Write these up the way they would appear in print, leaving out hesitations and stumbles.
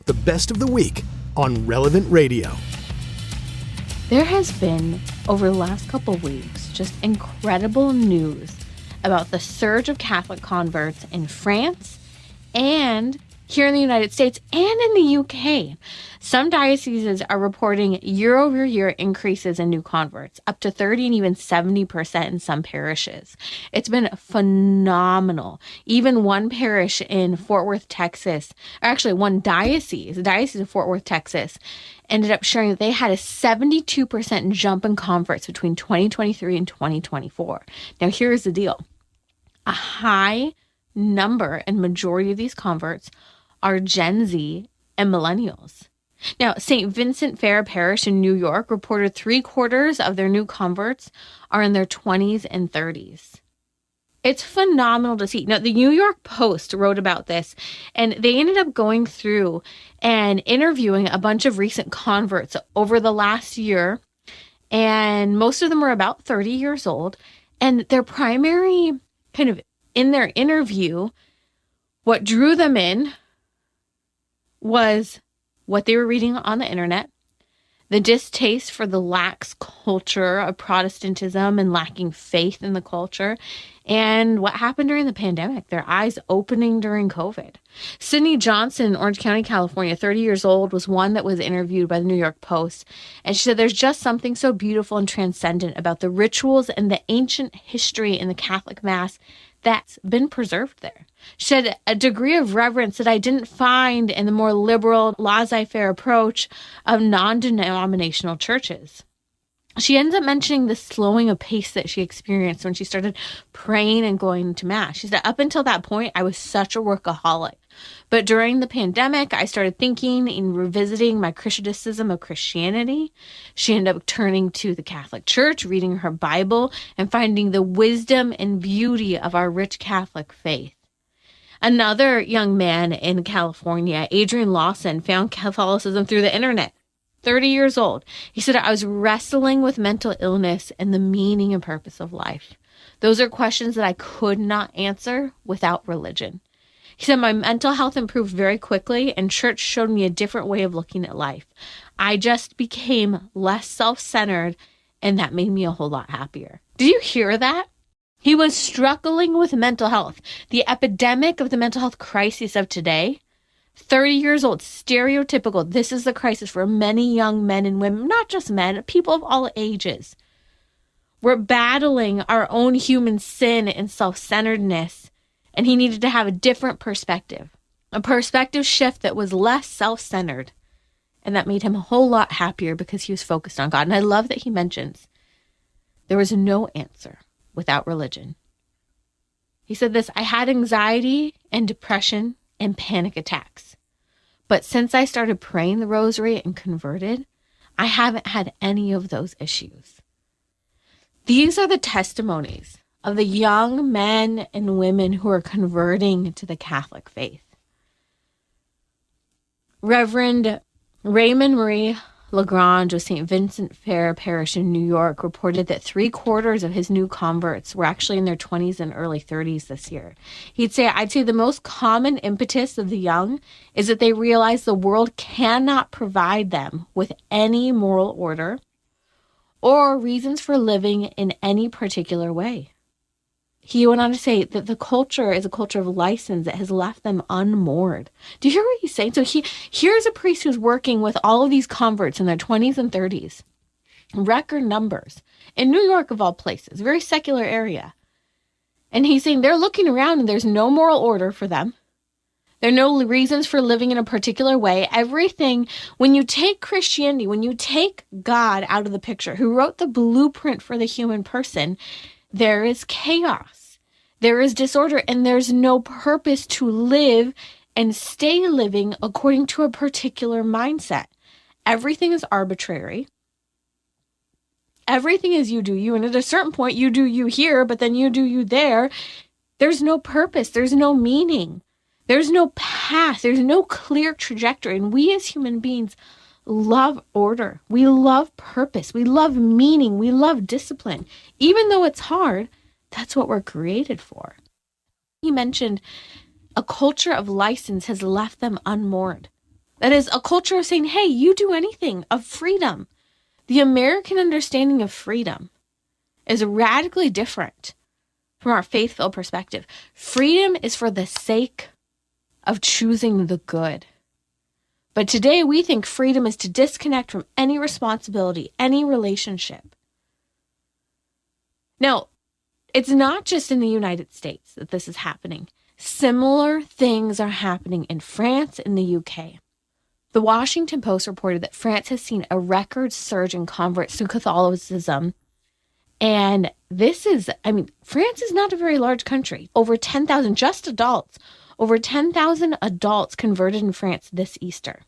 the best of the week on Relevant Radio. There has been, over the last couple weeks, just incredible news about the surge of Catholic converts in France and here in the United States and in the UK. Some dioceses are reporting year-over-year increases in new converts, up to 30 and even 70% in some parishes. It's been phenomenal. Even one parish in Fort Worth, Texas, or actually one diocese, the Diocese of Fort Worth, Texas, ended up sharing that they had a 72% jump in converts between 2023 and 2024. Now, here's the deal. A high number and majority of these converts are Gen Z and millennials. Now, St. Vincent Fair Parish in New York reported 3/4 of their new converts are in their 20s and 30s. It's phenomenal to see. Now, the New York Post wrote about this, and they ended up going through and interviewing a bunch of recent converts over the last year, and most of them were about 30 years old, and their primary kind of in their interview, what drew them in was what they were reading on the internet, the distaste for the lax culture of Protestantism and lacking faith in the culture, and what happened during the pandemic, their eyes opening during COVID. Sydney Johnson in Orange County, California, 30 years old, was one that was interviewed by the New York Post. And she said, there's just something so beautiful and transcendent about the rituals and the ancient history in the Catholic Mass that's been preserved there. She said a degree of reverence that I didn't find in the more liberal, laissez-faire approach of non-denominational churches. She ends up mentioning the slowing of pace that she experienced when she started praying and going to Mass. She said, up until that point, I was such a workaholic. But during the pandemic, I started thinking and revisiting my criticism of Christianity. She ended up turning to the Catholic Church, reading her Bible, and finding the wisdom and beauty of our rich Catholic faith. Another young man in California, Adrian Lawson, found Catholicism through the internet. 30 years old. He said, I was wrestling with mental illness and the meaning and purpose of life. Those are questions that I could not answer without religion. He said, my mental health improved very quickly and church showed me a different way of looking at life. I just became less self-centered and that made me a whole lot happier. Did you hear that? He was struggling with mental health. The epidemic of the mental health crisis of today, 30 years old, stereotypical. This is the crisis for many young men and women, not just men, people of all ages. We're battling our own human sin and self-centeredness, and he needed to have a different perspective, a perspective shift that was less self-centered, and that made him a whole lot happier because he was focused on God. And I love that he mentions there was no answer without religion. He said this, I had anxiety and depression and panic attacks. But since I started praying the rosary and converted, I haven't had any of those issues. These are the testimonies of the young men and women who are converting to the Catholic faith. Reverend Raymond Marie Lagrange of St. Vincent Fair Parish in New York reported that 3/4 of his new converts were actually in their 20s and early 30s this year. I'd say the most common impetus of the young is that they realize the world cannot provide them with any moral order or reasons for living in any particular way. He went on to say that the culture is a culture of license that has left them unmoored. Do you hear what he's saying? So here's a priest who's working with all of these converts in their 20s and 30s. Record numbers. In New York, of all places, very secular area. And he's saying they're looking around and there's no moral order for them. There are no reasons for living in a particular way. Everything, when you take Christianity, when you take God out of the picture, who wrote the blueprint for the human person, there is chaos, there is disorder, and there's no purpose to live and stay living according to a particular mindset. Everything is arbitrary. Everything is you do you. And at a certain point, you do you here, but then you do you there. There's no purpose. There's no meaning. There's no path. There's no clear trajectory. And we as human beings love order. We love purpose. We love meaning. We love discipline. Even though it's hard, that's what we're created for. He mentioned a culture of license has left them unmoored. That is a culture of saying, hey, you do anything, of freedom. The American understanding of freedom is radically different from our faith-filled perspective. Freedom is for the sake of choosing the good. But today we think freedom is to disconnect from any responsibility, any relationship. Now, it's not just in the United States that this is happening. Similar things are happening in France and the UK. The Washington Post reported that France has seen a record surge in converts to Catholicism. And France is not a very large country. Over 10,000, just adults, over 10,000 adults converted in France this Easter.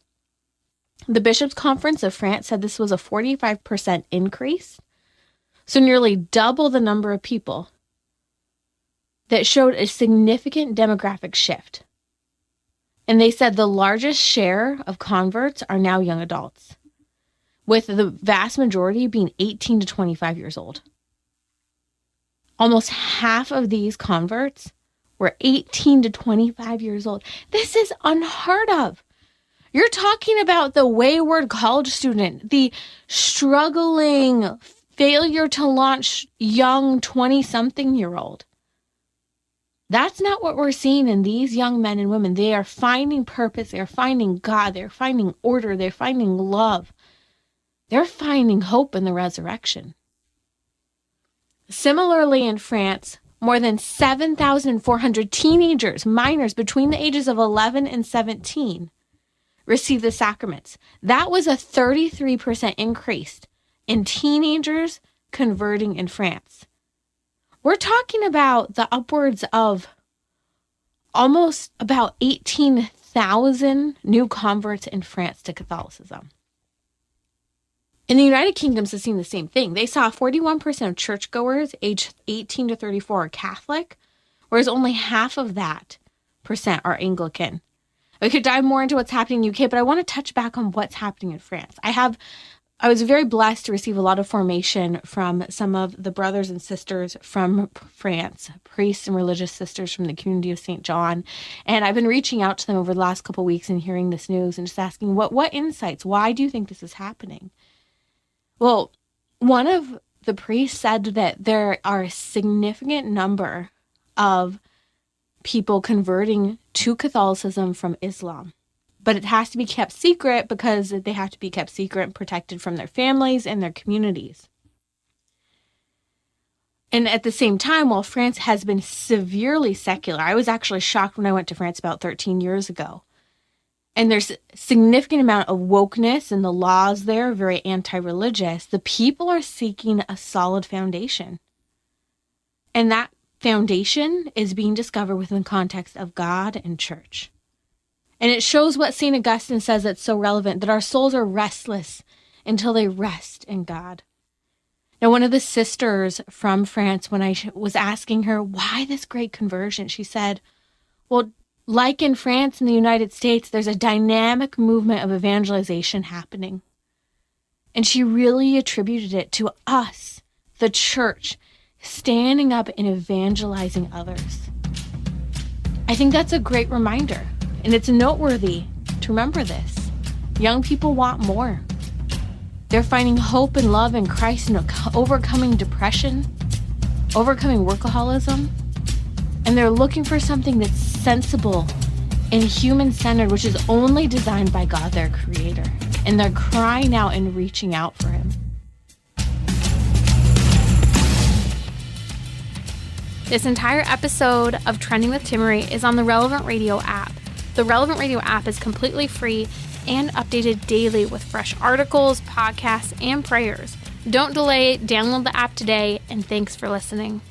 The Bishops' Conference of France said this was a 45% increase. So nearly double the number of people that showed a significant demographic shift. And they said the largest share of converts are now young adults, with the vast majority being 18 to 25 years old. Almost half of these converts were 18 to 25 years old. This is unheard of. You're talking about the wayward college student, the struggling failure to launch young 20-something-year-old. That's not what we're seeing in these young men and women. They are finding purpose. They're finding God. They're finding order. They're finding love. They're finding hope in the resurrection. Similarly, in France, more than 7,400 teenagers, minors between the ages of 11 and 17, received the sacraments. That was a 33% increase in teenagers converting in France. We're talking about the upwards of almost about 18,000 new converts in France to Catholicism. In the United Kingdom, it's seen the same thing. They saw 41% of churchgoers aged 18 to 34 are Catholic, whereas only half of that percent are Anglican. We could dive more into what's happening in the UK, but I want to touch back on what's happening in France. I was very blessed to receive a lot of formation from some of the brothers and sisters from France, priests and religious sisters from the community of St. John. And I've been reaching out to them over the last couple of weeks and hearing this news and just asking, what insights? Why do you think this is happening? Well, one of the priests said that there are a significant number of people converting to Catholicism from Islam. But it has to be kept secret because they have to be kept secret and protected from their families and their communities. And at the same time, while France has been severely secular, I was actually shocked when I went to France about 13 years ago. And there's a significant amount of wokeness and the laws there are very anti-religious. The people are seeking a solid foundation. And that foundation is being discovered within the context of God and church. And it shows what St. Augustine says that's so relevant, that our souls are restless until they rest in God. Now, one of the sisters from France, when I was asking her, why this great conversion? She said, well, like in France and the United States, there's a dynamic movement of evangelization happening. And she really attributed it to us, the church, standing up and evangelizing others. I think that's a great reminder. And it's noteworthy to remember this. Young people want more. They're finding hope and love in Christ and overcoming depression, overcoming workaholism. And they're looking for something that's sensible and human-centered, which is only designed by God, their creator. And they're crying out and reaching out for him. This entire episode of Trending with Timmerie is on the Relevant Radio app. The Relevant Radio app is completely free and updated daily with fresh articles, podcasts, and prayers. Don't delay, download the app today, and thanks for listening.